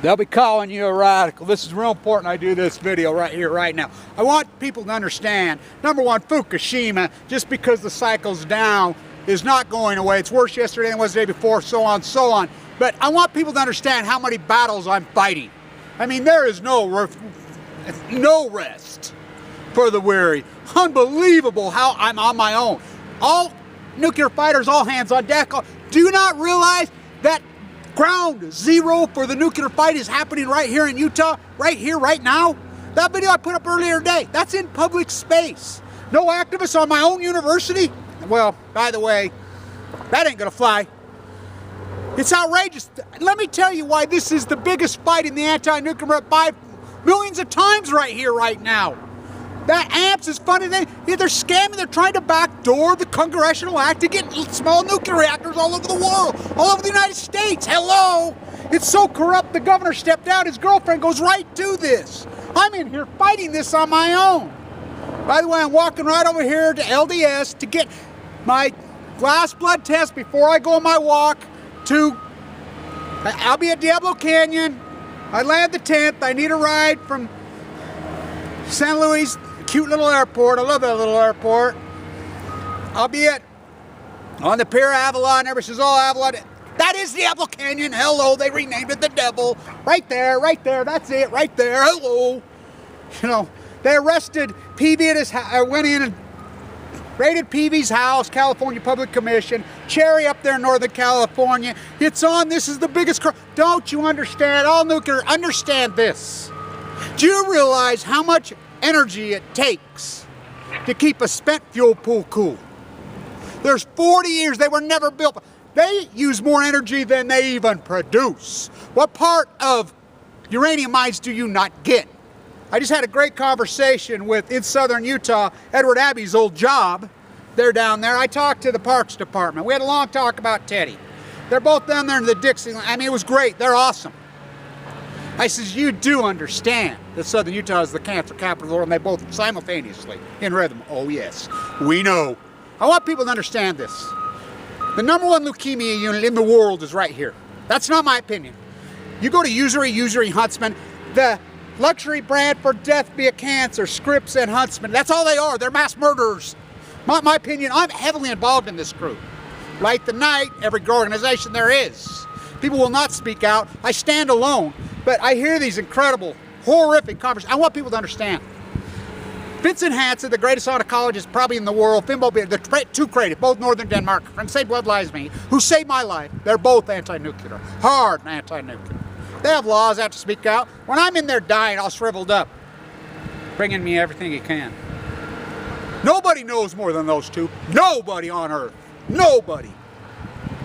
They'll be calling you a radical. This is real important I do this video right here, right now. I want people to understand, number one, Fukushima, just because the cycle's down, is not going away. It's worse yesterday than it was the day before, so on, so on. But I want people to understand how many battles I'm fighting. I mean, there is no rest for the weary. Unbelievable how I'm on my own. All nuclear fighters, all hands on deck. Do you not realize that ground zero for the nuclear fight is happening right here in Utah, right here, right now? That video I put up earlier today, that's in public space. No activists on my own university? Well, by the way, that ain't gonna fly. It's outrageous. Let me tell you why this is the biggest fight in the anti-nuclear by millions of times right here, right now. That AMPS is funny. They're scamming. They're trying to backdoor the Congressional Act to get small nuclear reactors all over the world, all over the United States. Hello? It's so corrupt. The governor stepped out. His girlfriend goes right to this. I'm in here fighting this on my own. By the way, I'm walking right over here to LDS to get my last blood test before I go on my walk to, I'll be at Diablo Canyon. I land the 10th. I need a ride from San Luis, cute little airport. I love that little airport. I'll be on the Pier Avalon. Everybody says, oh, Avalon. That is Diablo Canyon. Hello, they renamed it the Devil. Right there, that's it, right there. Hello. You know, they arrested Peavy at his house, went in and raided Peavy's house, California Public Commission, Cherry up there in Northern California. It's on, this is the biggest crime. Don't you understand? All nuclear, understand this. Do you realize how much energy it takes to keep a spent fuel pool cool? There's 40 years, they were never built. They use more energy than they even produce. What part of uranium mines do you not get? I just had a great conversation with, in southern Utah, Edward Abbey's old job. They're down there. I talked to the Parks Department. We had a long talk about Teddy. They're both down there in the Dixie. I mean, it was great. They're awesome. I says, you do understand that southern Utah is the cancer capital of the world, and they both simultaneously in rhythm. Oh yes, we know. I want people to understand this. The #1 leukemia unit in the world is right here. That's not my opinion. You go to Usury, Huntsman, the luxury brand for death via cancer, Scripps and Huntsman. That's all they are. They're mass murderers. My opinion, I'm heavily involved in this group. Light the night, every organization there is. People will not speak out. I stand alone. But I hear these incredible, horrific conversations. I want people to understand. Vincent Hansen, the greatest oncologist probably in the world, Fimbo, the two created, both Northern Denmark, from Same Blood Lies Me, who saved my life. They're both anti-nuclear, hard anti-nuclear. They have laws, I have to speak out. When I'm in there dying, all shriveled up, bringing me everything he can. Nobody knows more than those two. Nobody on earth. Nobody.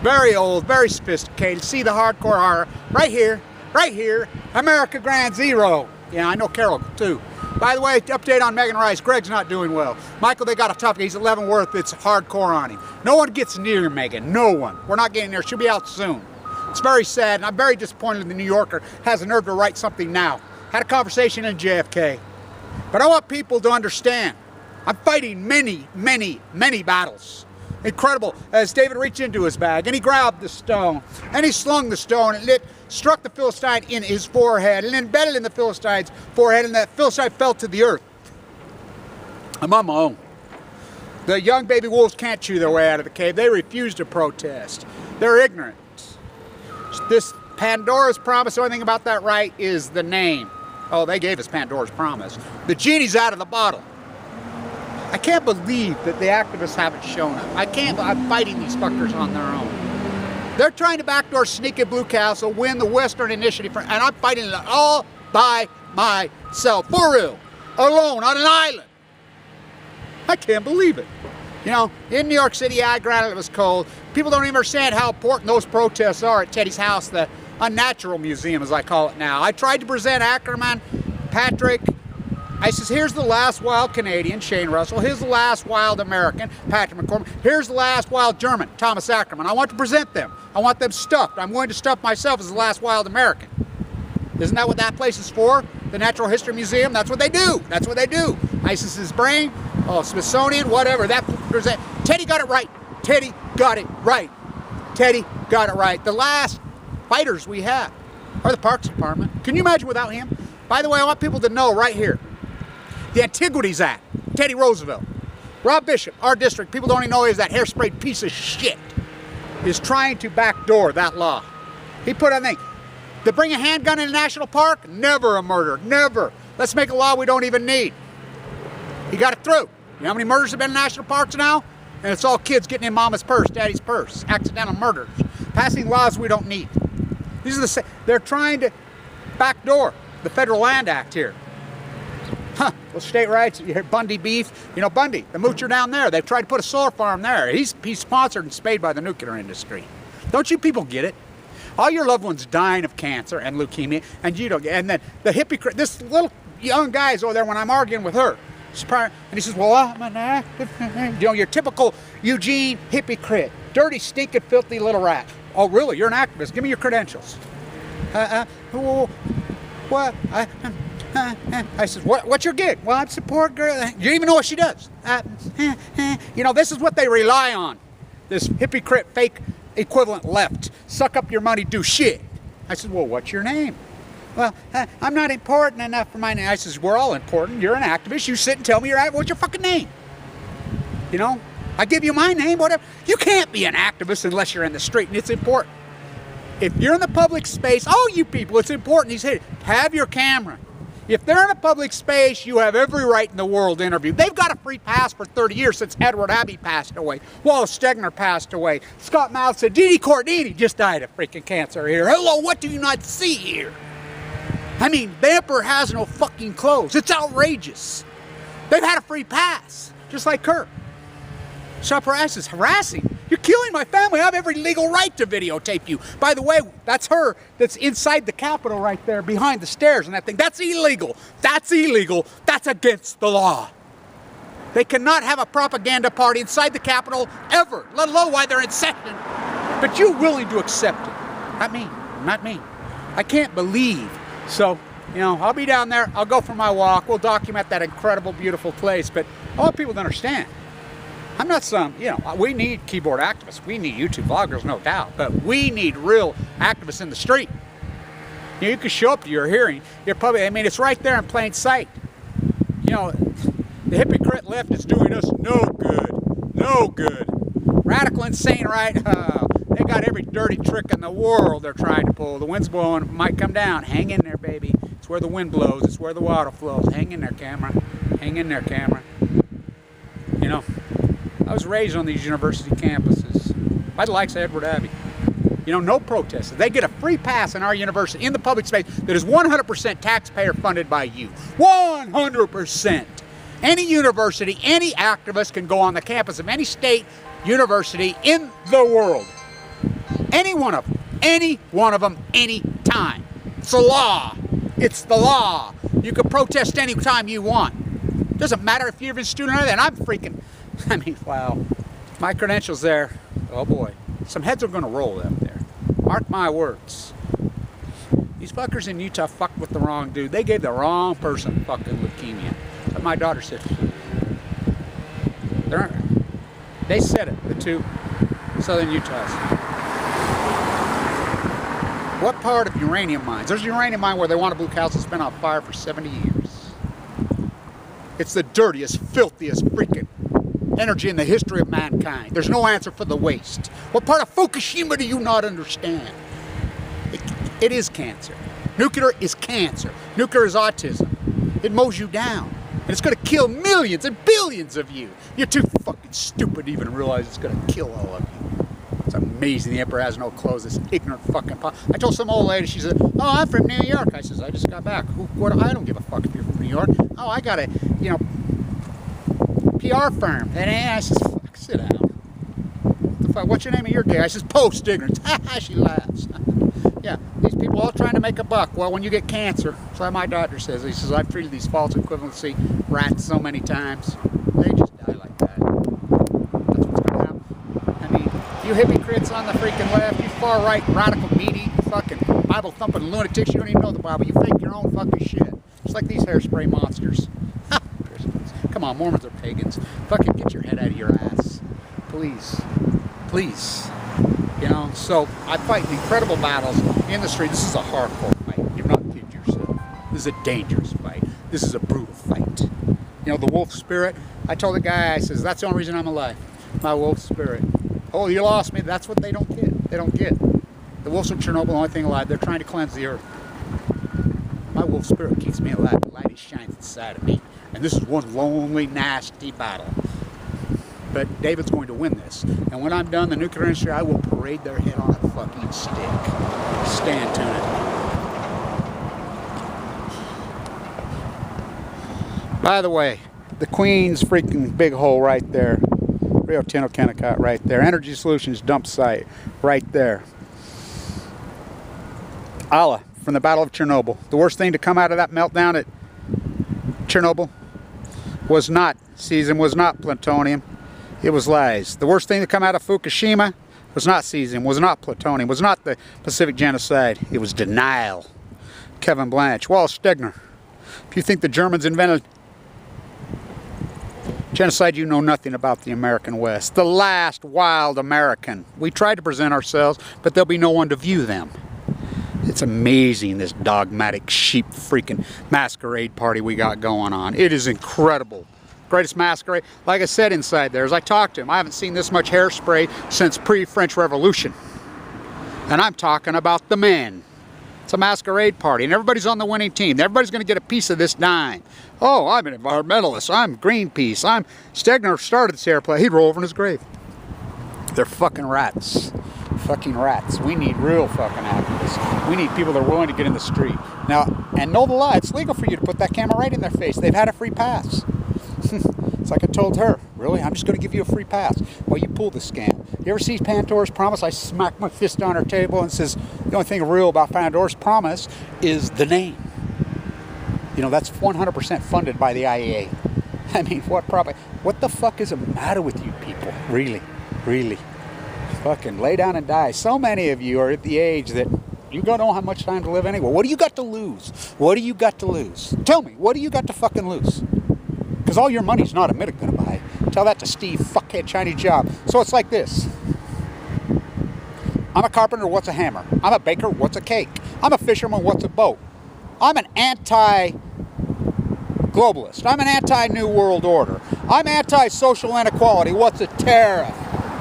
Very old, very sophisticated. See the hardcore horror right here. Right here, America Grand Zero. Yeah, I know Carol too. By the way, update on Megan Rice. Greg's not doing well. Michael, they got a tough. He's at Leavenworth. It's hardcore on him. No one gets near Megan. No one. We're not getting there. She'll be out soon. It's very sad, and I'm very disappointed the New Yorker has the nerve to write something now. Had a conversation in JFK. But I want people to understand, I'm fighting many, many, many battles. Incredible. As David reached into his bag, and he grabbed the stone, and he slung the stone, and it struck the Philistine in his forehead, and embedded in the Philistine's forehead, and that Philistine fell to the earth. I'm on my own. The young baby wolves can't chew their way out of the cave. They refuse to protest. They're ignorant. This Pandora's Promise, the only thing about that right is the name. Oh, they gave us Pandora's Promise. The genie's out of the bottle. I can't believe that the activists haven't shown up. I'm fighting these fuckers on their own. They're trying to backdoor Sneaky Blue Castle, win the Western Initiative, and I'm fighting it all by myself. For real. Alone, on an island. I can't believe it. You know, in New York City, yeah, granted it was cold. People don't even understand how important those protests are at Teddy's house, the Unnatural Museum, as I call it now. I tried to present Ackerman, Patrick. I says, here's the last wild Canadian, Shane Russell. Here's the last wild American, Patrick McCormick. Here's the last wild German, Thomas Ackerman. I want to present them. I want them stuffed. I'm going to stuff myself as the last wild American. Isn't that what that place is for? The Natural History Museum? That's what they do. That's what they do. ISIS's brain, oh, Smithsonian, whatever. Teddy got it right. Teddy got it right. Teddy got it right. The last fighters we had. or the Parks Department. Can you imagine without him? By the way, I want people to know right here, the Antiquities Act, Teddy Roosevelt, Rob Bishop, our district, people don't even know he is that hairsprayed piece of shit, is trying to backdoor that law. He put a thing. To bring a handgun in a national park, never a murder, never. Let's make a law we don't even need. He got it through. You know how many murders have been in national parks now? And it's all kids getting in mama's purse, daddy's purse, accidental murders, passing laws we don't need. These are they're trying to backdoor the Federal Land Act here. Huh, well, state rights, you hear Bundy beef. You know, Bundy, the moocher down there, they've tried to put a solar farm there. He's sponsored and paid by the nuclear industry. Don't you people get it? All your loved ones dying of cancer and leukemia, and you don't get, and then the hypocrite, this little young guy's over there when I'm arguing with her, and he says, well, I'm an activist. You know, your typical Eugene hypocrite, dirty, stinking, filthy little rat. Oh, really? You're an activist? Give me your credentials. What? I said, what's your gig? Well, I'm support girl. You don't even know what she does. You know, this is what they rely on. This hypocrite, fake equivalent left. Suck up your money, do shit. I said, well, what's your name? Well, I'm not important enough for my name. I says, we're all important. You're an activist. You sit and tell me what's your fucking name? You know, I give you my name, whatever. You can't be an activist unless you're in the street, and it's important. If you're in the public space, oh, you people, it's important. He said, have your camera. If they're in a public space, you have every right in the world to interview. They've got a free pass for 30 years since Edward Abbey passed away. Wallace Stegner passed away. Scott Mouth said, Didi Cordini just died of freaking cancer here. Hello, what do you not see here? I mean, the emperor has no fucking clothes. It's outrageous. They've had a free pass, just like Kirk. Shop Harass is harassing. You're killing my family. I have every legal right to videotape you. By the way, that's her that's inside the Capitol right there behind the stairs and that thing. That's illegal. That's illegal. That's against the law. They cannot have a propaganda party inside the Capitol ever, let alone while they're in session. But you're willing to accept it. Not me. Not me. I can't believe. So, you know, I'll be down there. I'll go for my walk. We'll document that incredible, beautiful place. But I want people to understand. I'm not some, you know, we need keyboard activists. We need YouTube vloggers, no doubt. But we need real activists in the street. You know, you can show up to your hearing. You're probably, I mean, it's right there in plain sight. You know, the hypocrite left is doing us no good. No good. Radical insane right. They got every dirty trick in the world they're trying to pull. The wind's blowing. It might come down. Hang in there, baby. It's where the wind blows. It's where the water flows. Hang in there, camera. Hang in there, camera. You know, I was raised on these university campuses by the likes of Edward Abbey. You know, no protesters. They get a free pass in our university, in the public space, that is 100% taxpayer funded by you. 100%. Any university, any activist can go on the campus of any state university in the world. Any one of them. Any one of them, any time. It's the law. It's the law. You can protest any time you want. Doesn't matter if you're a student or anything. I'm freaking... I mean, wow. My credentials there, oh boy. Some heads are going to roll out there. Mark my words. These fuckers in Utah fucked with the wrong dude. They gave the wrong person fucking leukemia. But my daughter said, they said it, the two southern Utahs. What part of uranium mines? There's a uranium mine where they want a blue cows that's been on fire for 70 years. It's the dirtiest, filthiest freaking energy in the history of mankind. There's no answer for the waste. What part of Fukushima do you not understand? It is cancer. Nuclear is cancer. Nuclear is autism. It mows you down. And it's going to kill millions and billions of you. You're too fucking stupid to even realize it's going to kill all of you. It's amazing the emperor has no clothes. This ignorant fucking I told some old lady, she said, oh, I'm from New York. I says, I just got back. I don't give a fuck if you're from New York. Oh, I got a, you know, PR firm. And I says, fuck, sit down. What the fuck? What's your name of your gig? I says, post ignorance. She laughs. Yeah, these people all trying to make a buck. Well, when you get cancer, that's what my doctor says. He says, I've treated these false equivalency rats so many times. They just die like that. That's what's going to happen. I mean, you hypocrites on the freaking left, you far-right radical meaty fucking Bible-thumping lunatics, you don't even know the Bible. You fake your own fucking shit. Just like these hairspray monsters. Ha! Christians. Come on, Mormons are pagans. Fucking get your head out of your ass. Please. Please. You know, so I fight incredible battles in the street. This is a hardcore fight. You're not kidding yourself. This is a dangerous fight. This is a brutal fight. You know, the wolf spirit. I told the guy, I says, that's the only reason I'm alive. My wolf spirit. Oh, you lost me. That's what they don't get. They don't get. The wolves from Chernobyl, the only thing alive. They're trying to cleanse the earth. My wolf spirit keeps me alive. The light shines inside of me. And this is one lonely, nasty battle. But David's going to win this. And when I'm done, the nuclear industry, I will parade their head on a fucking stick. Stand tuned. By the way, the Queen's freaking big hole right there. Rio Tinto Kennecott right there. Energy Solutions dump site right there. Allah from the Battle of Chernobyl. The worst thing to come out of that meltdown at Chernobyl was not cesium, was not plutonium. It was lies. The worst thing to come out of Fukushima was not cesium, was not plutonium, was not the Pacific genocide. It was denial. Kevin Blanch. Wallace Stegner. If you think the Germans invented genocide, you know nothing about the American West. The last wild American. We tried to present ourselves, but there'll be no one to view them. It's amazing, this dogmatic sheep freaking masquerade party we got going on. It is incredible. Greatest masquerade. Like I said inside there, as I talked to him, I haven't seen this much hairspray since pre-French Revolution. And I'm talking about the men. It's a masquerade party, and everybody's on the winning team. Everybody's going to get a piece of this dime. Oh, I'm an environmentalist. I'm Greenpeace. I'm Stegner started this airplane. He'd roll over in his grave. They're fucking rats. Fucking rats. We need real fucking activists. We need people that are willing to get in the street. Now, and know the lie, it's legal for you to put that camera right in their face. They've had a free pass. It's like I told her, really? I'm just going to give you a free pass while you pull the scam. You ever see Pandora's Promise? I smack my fist on her table and says, the only thing real about Pandora's Promise is the name. You know, that's 100% funded by the IAEA. I mean, what the fuck is the matter with you people? Really, really. Fucking lay down and die. So many of you are at the age that you don't know how much time to live anyway. What do you got to lose? What do you got to lose? Tell me, what do you got to fucking lose? Because all your money's not a minute gonna buy. Tell that to Steve, fuckhead Chinese job. So it's like this. I'm a carpenter, what's a hammer? I'm a baker, what's a cake? I'm a fisherman, what's a boat? I'm an anti-globalist. I'm an anti-New World Order. I'm anti-social inequality, what's a tariff?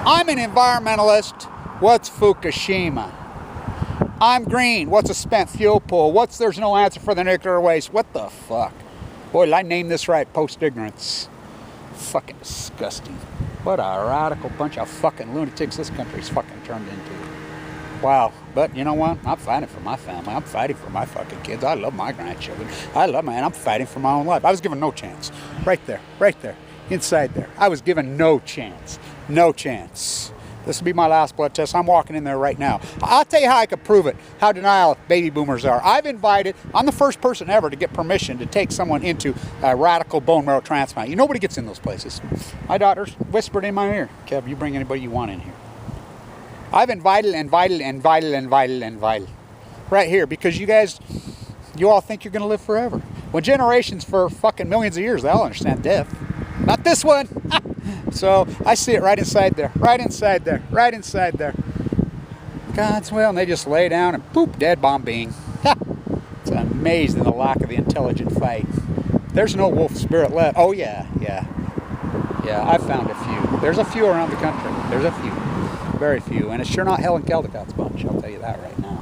I'm an environmentalist, what's Fukushima? I'm green, what's a spent fuel pool? What's there's no answer for the nuclear waste? What the fuck? Boy, did I name this right, post-ignorance. Fucking disgusting. What a radical bunch of fucking lunatics this country's fucking turned into. Wow. But you know what? I'm fighting for my family. I'm fighting for my fucking kids. I love my grandchildren. and I'm fighting for my own life. I was given no chance. Right there, inside there. I was given no chance. No chance. This will be my last blood test. I'm walking in there right now. I'll tell you how I could prove it, how denial baby boomers are. I'm the first person ever to get permission to take someone into a radical bone marrow transplant. Nobody gets in those places. My daughter whispered in my ear, Kev, you bring anybody you want in here. I've invited. Right here, because you all think you're going to live forever. When generations for fucking millions of years, they all understand death. Not this one. So I see it right inside there. God's will, and they just lay down and boop, dead bomb being. It's amazing the lack of the intelligent fight. There's no wolf spirit left. Oh yeah, I've found a few. There's a few around the country. There's a few. Very few. And it's sure not Helen Caldicott's bunch, I'll tell you that right now.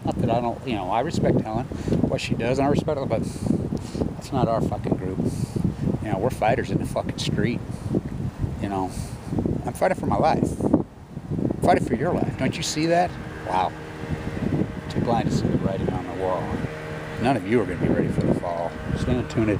Not that I don't, I respect Helen, what she does, and I respect her, but that's not our fucking group. We're fighters in the fucking street. I'm fighting for my life. I'm fighting for your life. Don't you see that? Wow. Too blind to see the writing on the wall. None of you are going to be ready for the fall. Stand tuned.